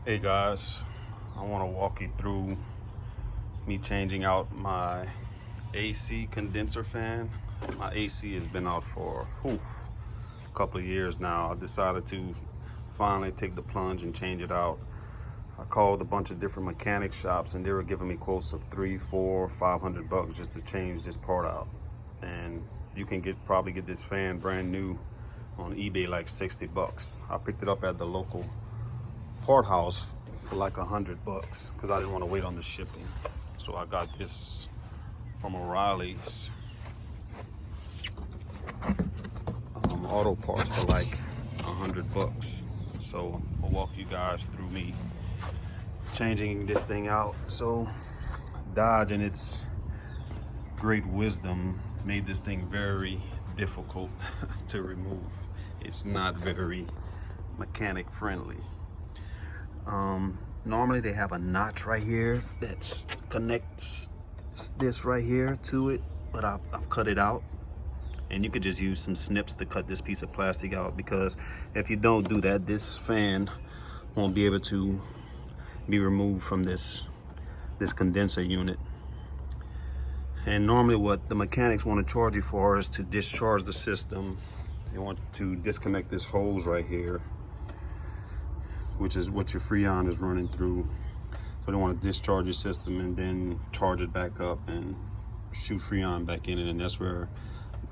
Hey guys, I want to walk you through me changing out my AC condenser fan. My AC has been out for a couple of years now. I decided to finally take the plunge and change it out. I called a bunch of different mechanic shops and they were giving me quotes of $300, $400, $500 just to change this part out. And you can probably get this fan brand new on eBay like $60. I picked it up at the local part house for like $100 because I didn't want to wait on the shipping. So I got this from O'Reilly's auto parts for like $100. So I'll walk you guys through me changing this thing out. So Dodge, in its great wisdom, made this thing very difficult to remove. It's not very mechanic friendly. Normally they have a notch right here that connects this right here to it, but I've cut it out, and you could just use some snips to cut this piece of plastic out, because if you don't do that, this fan won't be able to be removed from this condenser unit. And normally what the mechanics want to charge you for is to discharge the system. They want to disconnect this hose right here, which is what your Freon is running through. So they want to discharge your system and then charge it back up and shoot Freon back in it, and that's where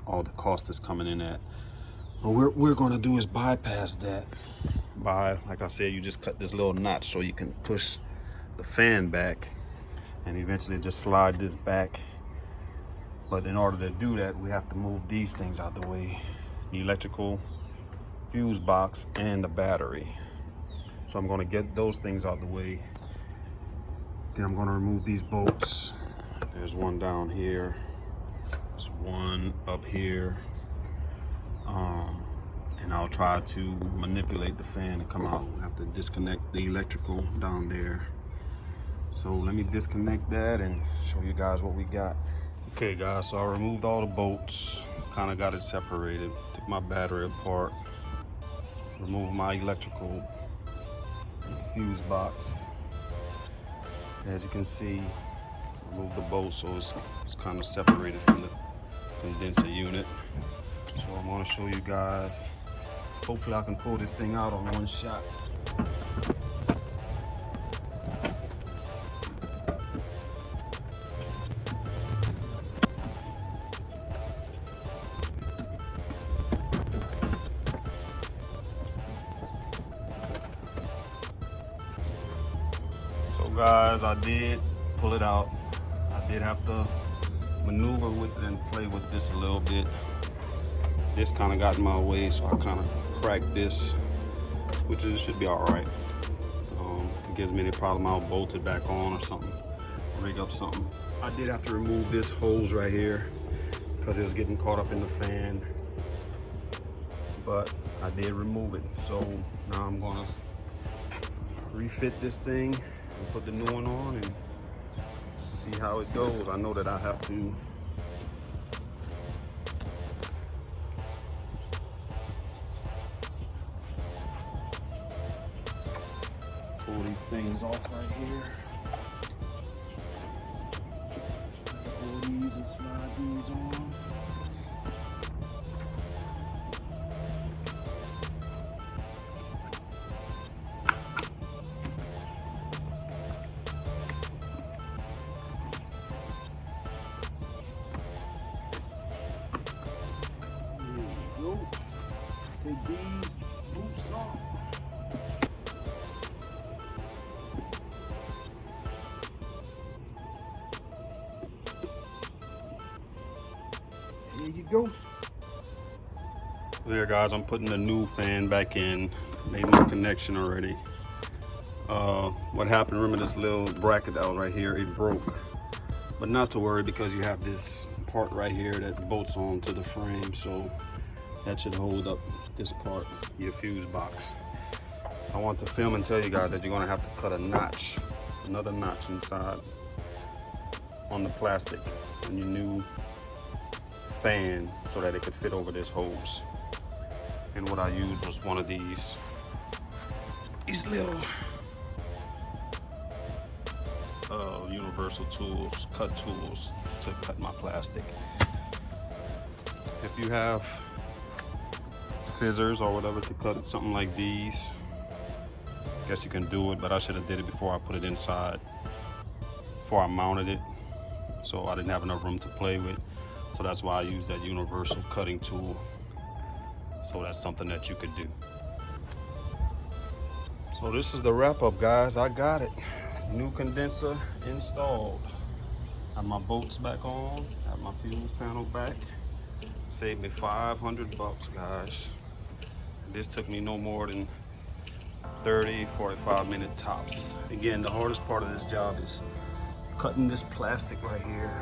all the cost is coming in at. What we're going to do is bypass that by, like I said, you just cut this little notch so you can push the fan back and eventually just slide this back. But in order to do that, we have to move these things out the way: the electrical fuse box and the battery. So I'm going to get those things out the way. Then I'm going to remove these bolts. There's one down here. There's one up here. And I'll try to manipulate the fan to come out. We'll have to disconnect the electrical down there. So let me disconnect that and show you guys what we got. Okay guys, so I removed all the bolts, kind of got it separated, took my battery apart, removed my electrical fuse box. As you can see, remove the bolt so it's kind of separated from the condenser unit. So I'm going to show you guys. Hopefully I can pull this thing out on one shot. So guys, I did pull it out. I did have to maneuver with it and play with this a little bit. This kind of got in my way, so I kind of cracked this, which should be all right. If it gives me any problem, I'll bolt it back on or something, rig up something. I did have to remove this hose right here because it was getting caught up in the fan, but I did remove it. So now I'm gonna refit this thing and put the new one on and see how it goes. I know that I have to pull these things off right here. Pull these and slide these on. Take these hoops off. There you go. There guys, I'm putting the new fan back in. Made my connection already. What happened, remember this little bracket that was right here, it broke. But not to worry, because you have this part right here that bolts onto the frame, so that should hold up this part, your fuse box. I want to film and tell you guys that you're gonna have to cut a notch, another notch inside on the plastic on your new fan so that it could fit over this hose. And what I used was one of these little universal tools, cut tools to cut my plastic. If you have scissors or whatever to cut something like these, I guess you can do it, but I should have did it before I put it inside, before I mounted it, so I didn't have enough room to play with. So that's why I used that universal cutting tool. So that's something that you could do. So this is the wrap up, guys. I got it. New condenser installed. Have my bolts back on, have my fuse panel back. Saved me $500, guys. This took me no more than 30-45 minute tops. Again, the hardest part of this job is cutting this plastic right here,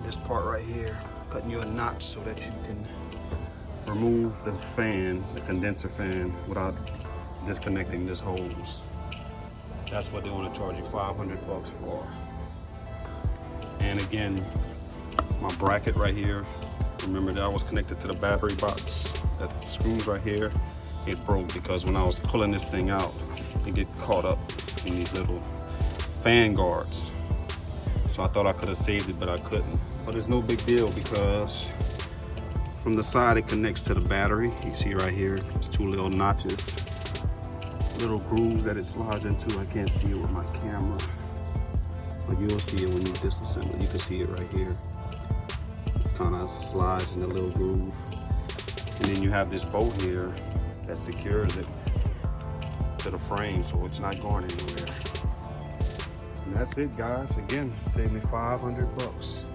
this part right here, cutting you a notch so that you can remove the fan, the condenser fan, without disconnecting this hose. That's what they want to charge you $500 for. And again, my bracket right here, remember that was connected to the battery box. That screws right here, it broke because when I was pulling this thing out, it get caught up in these little fan guards. So I thought I could have saved it, but I couldn't. But it's no big deal because from the side it connects to the battery. You see right here, it's two little notches, little grooves that it slides into. I can't see it with my camera, but you'll see it when you disassemble. You can see it right here. It kind of slides in a little groove. And then you have this bolt here that secures it to the frame so it's not going anywhere. And that's it, guys. Again, saved me $500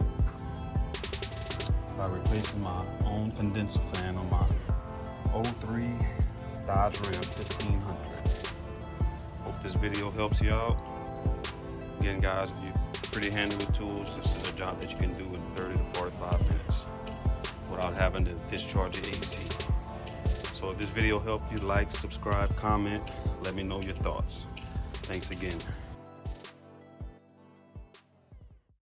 by replacing my own condenser fan on my 03 Dodge Ram 1500. Hope this video helps you out. Again, guys, if you're pretty handy with tools, this is a job that you can do in 30 to 45 minutes without having to discharge your AC. So if this video helped you, like, subscribe, comment, let me know your thoughts. Thanks again.